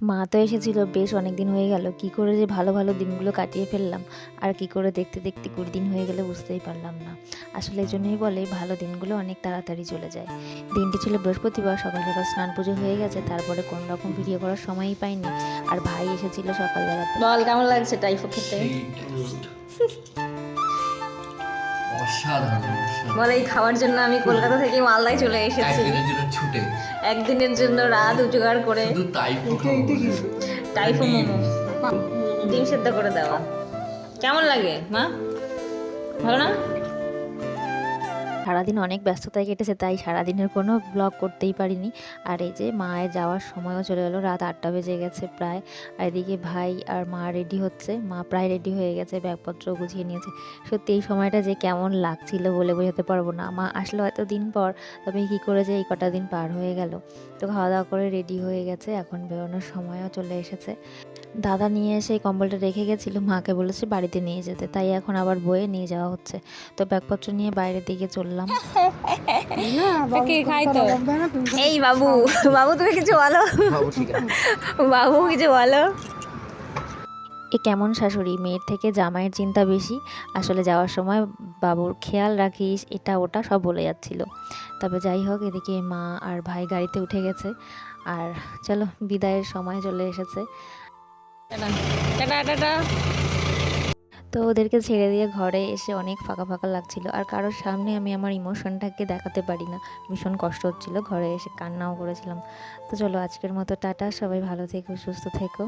মা তো এসেছিল বেশ অনেক দিন হয়ে গেল, কি করে যে ভালো ভালো দিনগুলো কাটিয়ে ফেললাম আর কি করে দেখতে দেখতে 20 দিন হয়ে গেলে বুঝতেই পারলাম না। আসলে এই জন্যই বলে ভালো দিনগুলো অনেক তাড়াতাড়ি চলে যায়। দিনটি ছিল বৃহস্পতিবার, সকাল সকাল স্নান পুজো হয়ে গেছে, তারপরে কোনো রকম ভিডিও করার সময়ই পাইনি। আর ভাই এসেছিল সকালবেলাতে। বল কেমন লাগছে টাইফো খেতে? অসাধারণ। বল এই খাওয়ার জন্য আমি কলকাতা থেকে মালদায় চলে এসেছি একদিনের জন্য ছুটে, একদিনের জন্য রাত উজাগার করে। শুধু টাইফো খাবো বলে। টাইফো মোমো, ডিম সেদ্ধ করে দেওয়া। কেমন লাগে মা? ভালো না? সারাদিন অনেক ব্যস্ততায় কেটেছে, তাই সারাদিনের কোনো ব্লগ করতেই পারিনি। আর এই যে মায়ের যাওয়ার সময়ও চলে গেলো, রাত 8টা বেজে গেছে প্রায়। আর এদিকে ভাই আর মা রেডি হচ্ছে, মা প্রায় রেডি হয়ে গেছে, ব্যাগপত্র গুছিয়ে নিয়েছে। সত্যি এই সময়টা যে কেমন লাগছিল বলে বোঝাতে পারবো না। মা আসলো হয়তো দিন পর, তবে কী করে যে এই কটা দিন পার হয়ে গেল। তো খাওয়া দাওয়া করে রেডি হয়ে গেছে, এখন বেরোনোর সময়ও চলে এসেছে। দাদা নিয়ে এসে এই কম্বলটা রেখে গেছিলো, মাকে বলেছে বাড়িতে নিয়ে যেতে, তাই এখন আবার বয়ে নিয়ে যাওয়া হচ্ছে। তো ব্যাগপত্র নিয়ে বাইরের দিকে চললাম। খাই তো। এই বাবু, বাবু তুমি কিছু বলো, বাবু কিছু বলো। এ কেমন শাশুড়ি, মেয়ের থেকে জামাইয়ের চিন্তা বেশি। আসলে যাওয়ার সময় বাবুর খেয়াল রাখিস, এটা ওটা সব বলে যাচ্ছিল। তবে যাই হোক, এদিকে মা আর ভাই গাড়িতে উঠে গেছে। আর চলো, বিদায়ের সময় চলে এসেছে। Tata tata. তো ওদেরকে ছেড়ে দিয়ে ঘরে এসে অনেক ফাঁকা ফাঁকা লাগছিল, আর কারোর সামনে আমি আমার ইমোশনটাকে দেখাতে পারি না। ভীষণ কষ্ট হচ্ছিল, ঘরে এসে কান্নাও করেছিলাম। তো চলো, আজকের মতো টাটা, সবাই ভালো থেকো, সুস্থ থেকো।